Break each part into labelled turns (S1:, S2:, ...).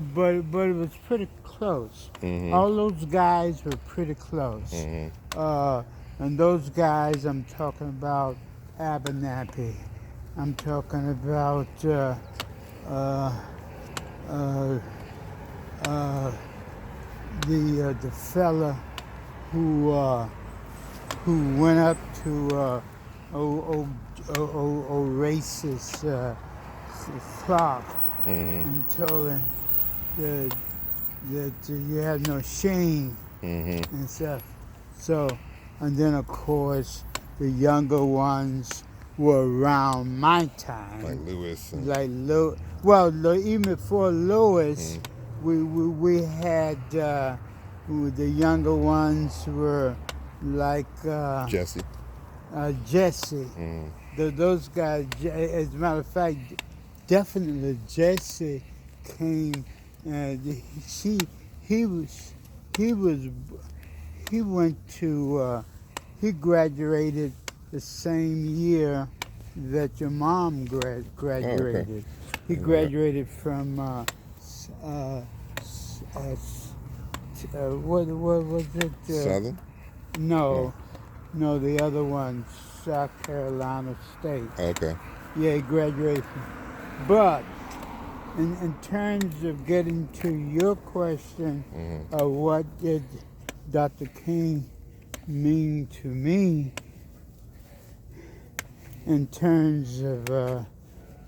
S1: but it was pretty close.
S2: Mm-hmm.
S1: All those guys were pretty close.
S2: Mm-hmm.
S1: Uh, and those guys, I'm talking about Abernathy. I'm talking about uh, uh, uh, the fella who uh, who went up to old racist Clark
S2: Mm-hmm.
S1: and told him that you have no shame
S2: Mm-hmm.
S1: and stuff. So, and then of course the younger ones were around my
S2: Like
S1: time,
S2: Lewis and.
S1: like well, even before Lewis,
S2: Mm-hmm.
S1: we had the younger ones were like
S2: Jesse.
S1: Jesse.
S2: Mm-hmm.
S1: Those guys, as a matter of fact, definitely Jesse came. She, he was, he was, he went to, he graduated the same year that your mom
S2: Oh, okay.
S1: graduated. He
S2: Yeah.
S1: graduated from, what was it?
S2: Southern. No.
S1: No, no, the other one, South Carolina State.
S2: Okay.
S1: Yeah, he graduated. But in terms of getting to your question
S2: Mm-hmm.
S1: of what did Dr. King mean to me in terms of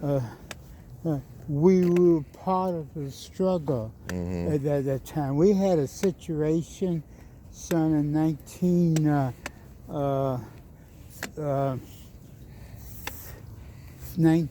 S1: uh, we were part of the struggle
S2: Mm-hmm.
S1: at that time. We had a situation, son, in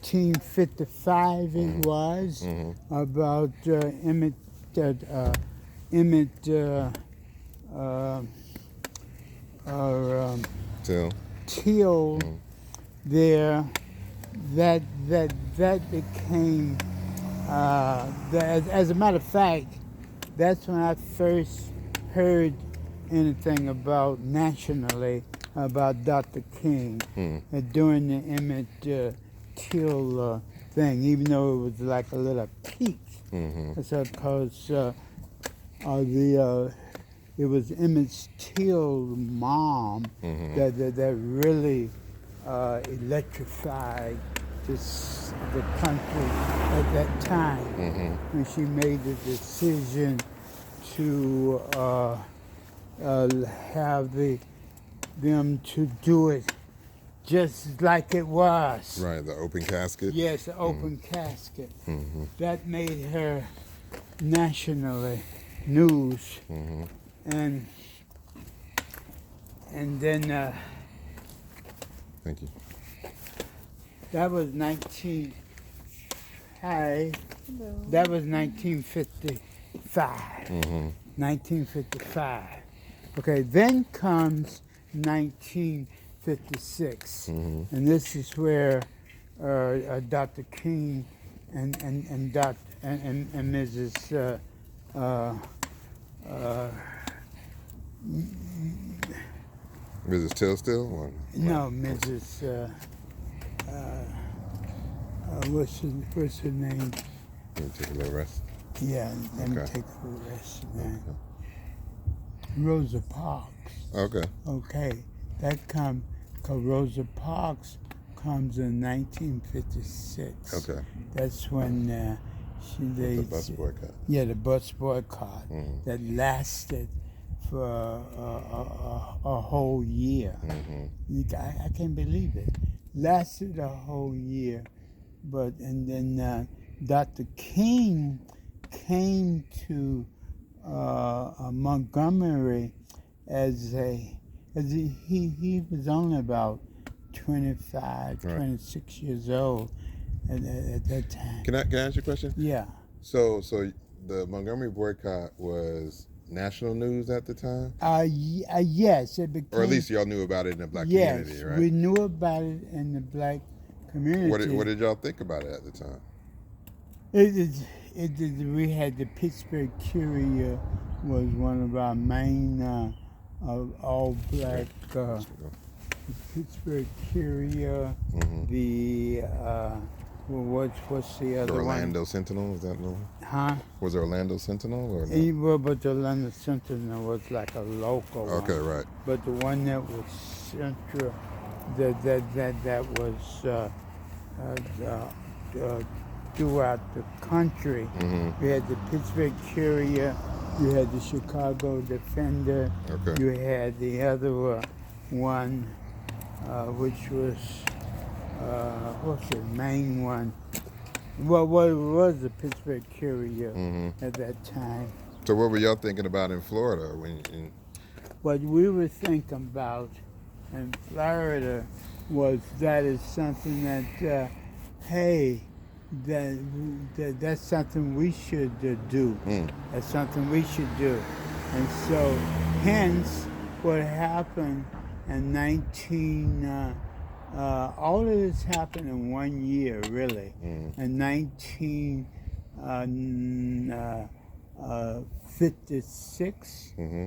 S1: 1955 it was,
S2: Mm-hmm.
S1: about Emmett uh, or
S2: Till.
S1: Till
S2: Mm-hmm.
S1: there. That became as a matter of fact, that's when I first heard anything about nationally about Dr. King during the Emmett Till thing, even though it was like a little peak.
S2: Mm-hmm.
S1: That's because it was Emmett Till's mom
S2: Mm-hmm.
S1: that really electrified the country at that time
S2: Mm-hmm.
S1: when she made the decision to have them to do it just like it was.
S2: Right. The open casket.
S1: Yes, the open casket.
S2: Mm-hmm.
S1: That made her nationally news,
S2: Mm-hmm.
S1: and then
S2: Thank you.
S1: that was 1955.
S2: Mm-hmm.
S1: 1955. Okay, then comes 1956,
S2: Mm-hmm.
S1: and this is where Dr. King and Mrs.
S2: Mrs. Till still? Or?
S1: No, Mrs. What's her name?
S2: Let me take a little rest.
S1: Yeah, let me
S2: Okay.
S1: take a rest, man. Rosa Parks.
S2: Okay.
S1: Okay, that come because Rosa Parks comes in 1956.
S2: Okay.
S1: That's when
S2: The bus boycott.
S1: yeah, the bus boycott
S2: Mm-hmm.
S1: that lasted for a whole year.
S2: Mm-hmm.
S1: I can't believe it. Lasted a whole year, but and then Dr. King came to Montgomery as he was only about 25,
S2: Right.
S1: 26 years old at that time.
S2: Can I ask you a question?
S1: Yeah.
S2: So the Montgomery boycott was national news at the time,
S1: Yes, it became.
S2: or at least y'all knew about it in the black
S1: Yes,
S2: community, right?
S1: we knew about it in the black community.
S2: What did y'all think about it at the time?
S1: We had the Pittsburgh Courier was one of our main all black Pittsburgh Courier,
S2: Mm-hmm.
S1: the what's the
S2: The
S1: other
S2: Orlando Sentinel, is that the one?
S1: one? Huh?
S2: Was it Orlando Sentinel or no?
S1: Well, but the London Sentinel was like a local
S2: Okay,
S1: one.
S2: right.
S1: But the one that was central, that was throughout the country.
S2: Mm-hmm.
S1: You had the Pittsburgh Courier, you had the Chicago Defender,
S2: Okay.
S1: you had the other one, which was what's the main one? Well, what was the Pittsburgh Courier
S2: Mm-hmm.
S1: at that time?
S2: So what were y'all thinking about in Florida
S1: What we were thinking about in Florida was that is something that, hey, that's something we should do. That's something we should do. And so, hence, what happened in all of this happened in 1 year, really. In 1956.
S2: Mm-hmm.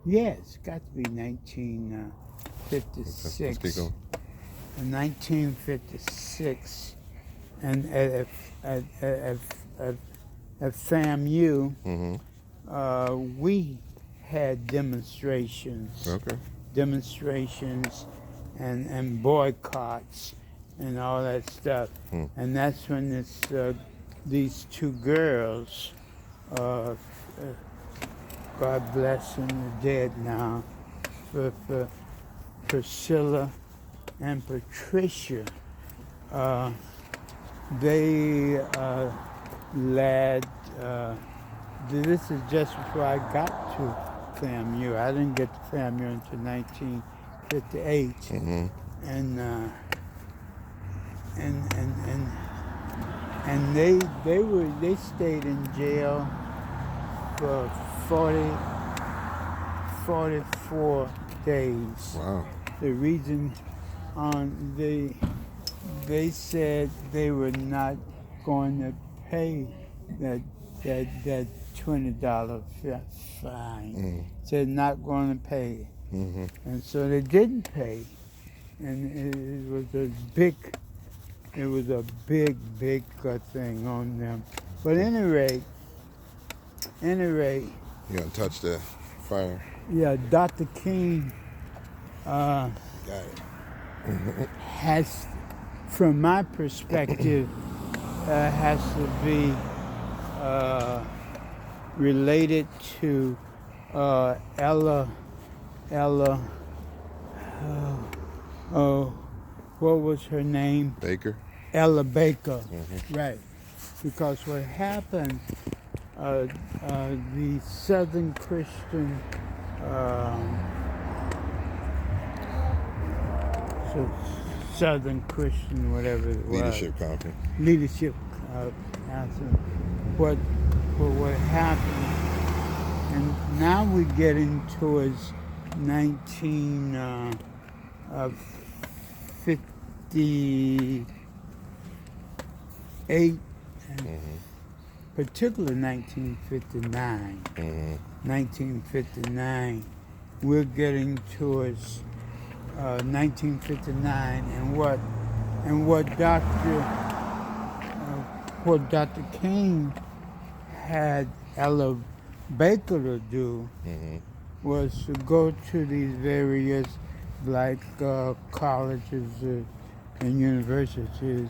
S1: Yeah, it's got to be
S2: Let's
S1: 1956.
S2: keep going.
S1: In 1956, and at FAMU,
S2: Mm-hmm.
S1: we had demonstrations.
S2: Okay.
S1: Demonstrations and boycotts and all that stuff. And that's when these two girls, God bless them, they're dead now, for Priscilla and Patricia, they led, this is just before I got to FAMU. I didn't get to FAMU until 1958.
S2: Mm-hmm.
S1: And they stayed in jail for 44 days.
S2: Wow.
S1: The reason they said they were not going to pay that $20 fine. Said not going to pay.
S2: Mm-hmm.
S1: And so they didn't pay. And it was a big thing on them. But at any rate,
S2: You gonna touch the fire?
S1: yeah, Dr. King
S2: Got it.
S1: has, from my perspective, has to be related to Ella, what was her name?
S2: Baker.
S1: Ella Baker, right. Because what happened, the Southern Christian, Southern Christian, whatever it was.
S2: Leadership Conference.
S1: Leadership Council. What happened, and now we're getting towards 1958, and particularly 1959. 1959, we're getting towards 1959, and what Dr. King had Ella Baker to do was to go to these various black colleges and universities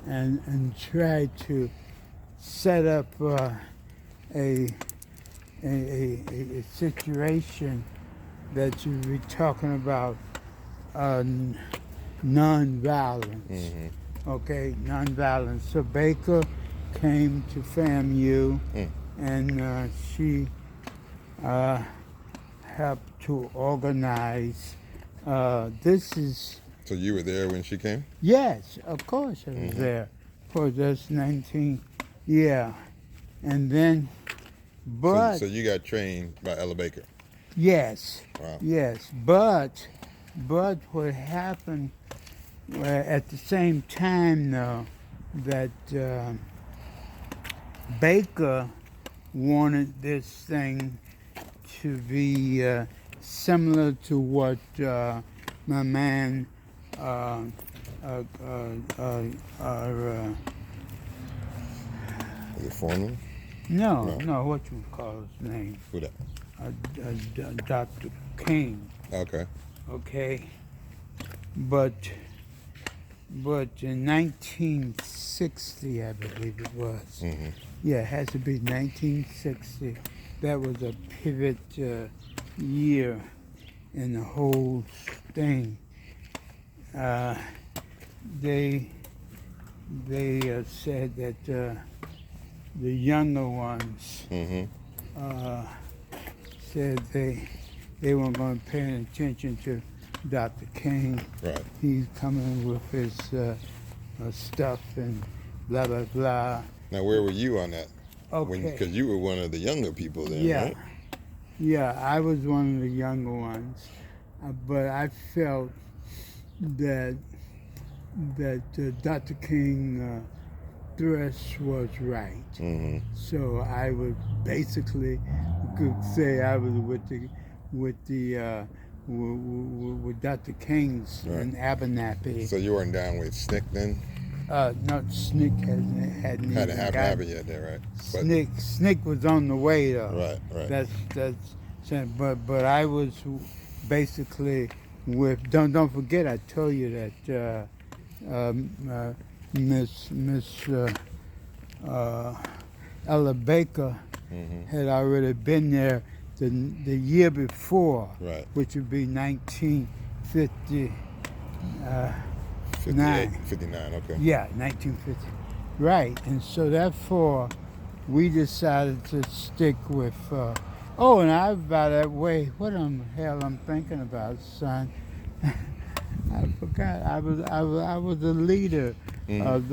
S1: and try to set up a situation that you be talking about nonviolence. Okay, nonviolence. So Baker came to FAMU, and she helped to organize. This is,
S2: So you were there when she came?
S1: yes, of course I was there. Of course, that's 19, yeah. And then, but,
S2: So you got trained by Ella Baker.
S1: yes,
S2: Wow.
S1: yes, but what happened at the same time, though, that Baker wanted this thing to be similar to what my man
S2: Is it Foreman?
S1: no,
S2: No.
S1: no, what you call his name?
S2: Who that?
S1: Dr. King,
S2: Okay.
S1: okay? But in 1960, I believe it was.
S2: Mm-hmm.
S1: Yeah, it has to be 1960. That was a pivot year in the whole thing. They said that the younger ones
S2: Mm-hmm.
S1: said they weren't going to pay any attention to Dr. King.
S2: Right.
S1: He's coming with his stuff and blah blah blah.
S2: Now, where were you on that?
S1: Okay.
S2: Because you were one of the younger people then,
S1: Yeah.
S2: right?
S1: Yeah, I was one of the younger ones, but I felt that Dr. King thrust was right.
S2: Mm-hmm.
S1: So I was basically could say I was with Dr. King's
S2: Right.
S1: in Abernathy.
S2: So you weren't down with SNCC then?
S1: No, SNCC hadn't
S2: Hadn't
S1: even
S2: happened
S1: gotten.
S2: yet there, right?
S1: SNCC was on the way though.
S2: Right.
S1: That's but I was basically with. Don't forget I told you that Miss Ella Baker
S2: Mm-hmm.
S1: had already been there the year before,
S2: Right.
S1: which would be 1950.
S2: 58, 59, okay.
S1: Yeah, 1950. Right, and so therefore, we decided to stick with. And I, by that way, what the hell I'm thinking about, son? I forgot. I was the leader of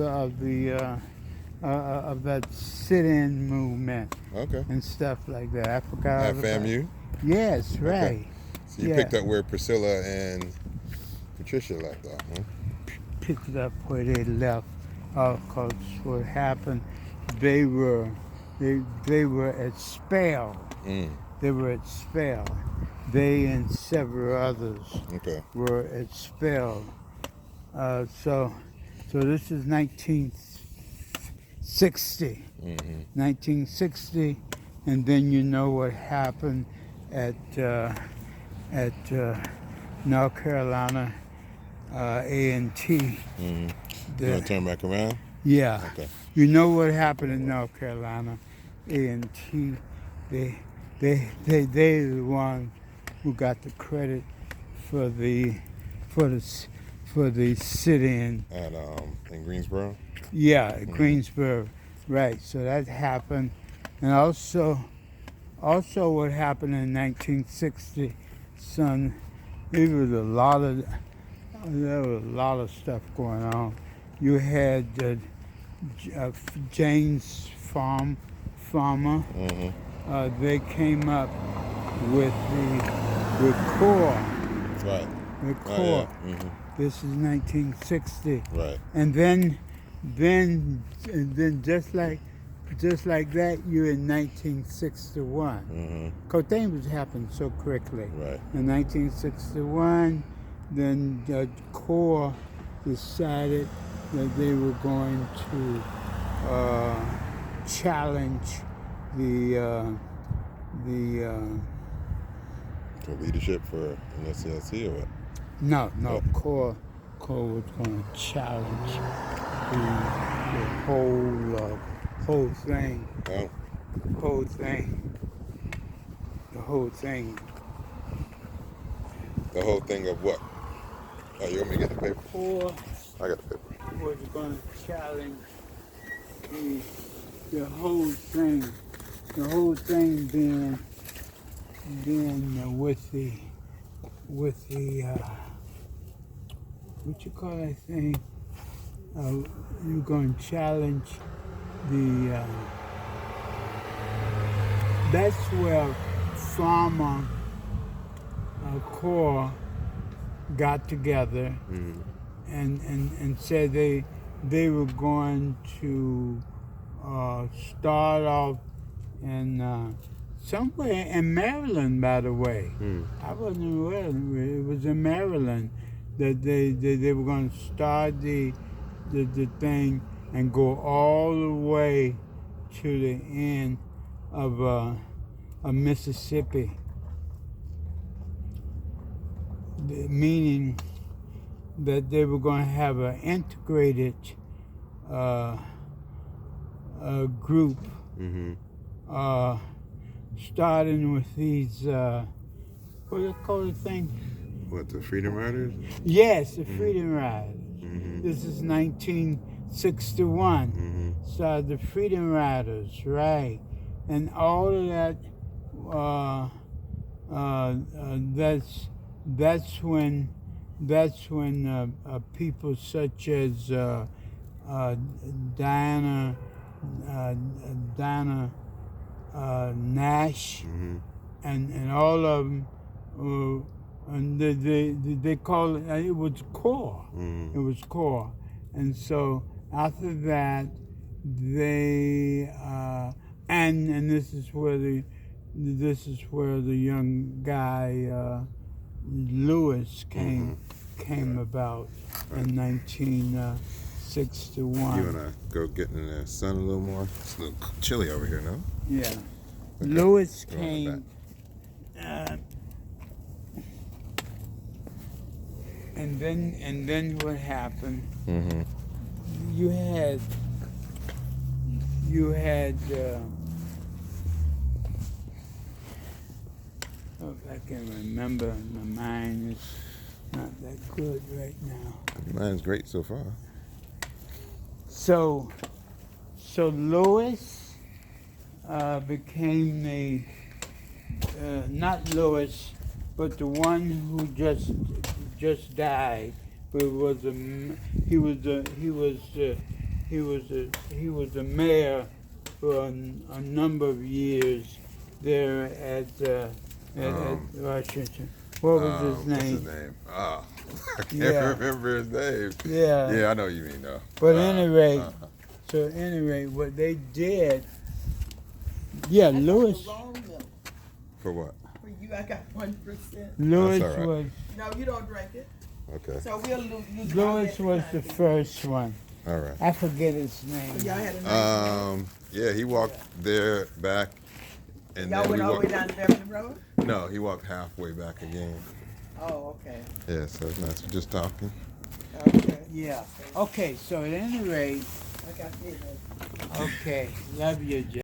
S1: that sit-in movement
S2: Okay.
S1: and stuff like that. I forgot. all
S2: At
S1: about it.
S2: FAMU?
S1: Yes, right.
S2: So you
S1: Yeah.
S2: picked up where Priscilla and Patricia left off, huh?
S1: Picked it up where they left. Cause what happened, they were at Spell.
S2: Mm.
S1: They were at Spell. They and several others
S2: Okay.
S1: were at Spell. So this is 1960.
S2: Mm-hmm.
S1: 1960, and then you know what happened at North Carolina A&T.
S2: Mm-hmm. You
S1: The-
S2: want to turn back around?
S1: yeah,
S2: Okay.
S1: you know what happened in North Carolina A&T. They the ones who got the credit for the sit-in.
S2: At in Greensboro?
S1: Yeah, at Greensboro, right. So that happened, and also what happened in 1960, son. There was a lot of stuff going on. You had James Farmer.
S2: Mm-hmm.
S1: They came up with the core.
S2: Right.
S1: The
S2: Oh,
S1: core.
S2: yeah. Mm-hmm.
S1: This is 1960.
S2: Right.
S1: And then just like that, you're in 1961.
S2: Mm-hmm.
S1: Because things was happening so quickly.
S2: Right.
S1: In 1961, then the Corps decided that they were going to challenge the
S2: For leadership for NSCLC or what?
S1: no,
S2: Oh.
S1: Corps was going to challenge the whole thing.
S2: Oh.
S1: The whole thing.
S2: The whole thing of what? Oh, you want me to get the paper?
S1: Corps
S2: I got the paper.
S1: was going to challenge the whole thing. The whole thing being with the what you call that thing? You're going to challenge the. That's where Farmer Corps got together
S2: Mm-hmm.
S1: and said they were going to start off in somewhere in Maryland, by the way.
S2: Mm.
S1: I wasn't aware. It was in Maryland. that they were going to start the thing and go all the way to the end of Mississippi. Meaning that they were going to have an integrated group, starting with these, what do you call the thing?
S2: What, the Freedom Riders?
S1: Yes, the Freedom Riders.
S2: Mm-hmm.
S1: This is 1961.
S2: Mm-hmm.
S1: So the Freedom Riders, right? And all of that. That's when people such as Diana Nash
S2: Mm-hmm.
S1: and all of them. And they call it. It was core.
S2: Mm-hmm.
S1: It was core, and so after that, they and this is where the young guy Lewis came about in 1961.
S2: You wanna go get in the sun a little more? It's a little chilly over here, no?
S1: Yeah,
S2: Okay.
S1: Lewis
S2: Go on
S1: came. And then what happened?
S2: Mm-hmm.
S1: You had oh, I can remember. My mind is not that good right now.
S2: Mine's great so far.
S1: So Lewis became the not Lewis, but the one who just died. But he was the mayor for a number of years there at Washington. What was his
S2: What's
S1: name?
S2: his name? Oh, I can't
S1: Yeah.
S2: remember his name.
S1: Yeah.
S2: Yeah, I know what you mean though.
S1: But anyway, what they did, yeah, Lewis.
S2: For what?
S3: For you, I got 1%.
S1: Lewis
S2: That's all right.
S1: was
S3: No, you don't drink it.
S2: Okay.
S3: So we'll lose.
S1: Lewis was the first one.
S2: All right.
S1: I forget his name.
S3: Y'all had a nice
S2: Yeah, he walked there back, and
S3: Y'all
S2: then we
S3: went all the way
S2: walked.
S3: down to Beverly Road?
S2: No, he walked halfway back again.
S3: Oh, okay.
S2: Yeah, so it's nice. We're just talking.
S3: Okay.
S1: Yeah. Okay, so at any rate,
S3: I got business.
S1: okay, love you, Jeff.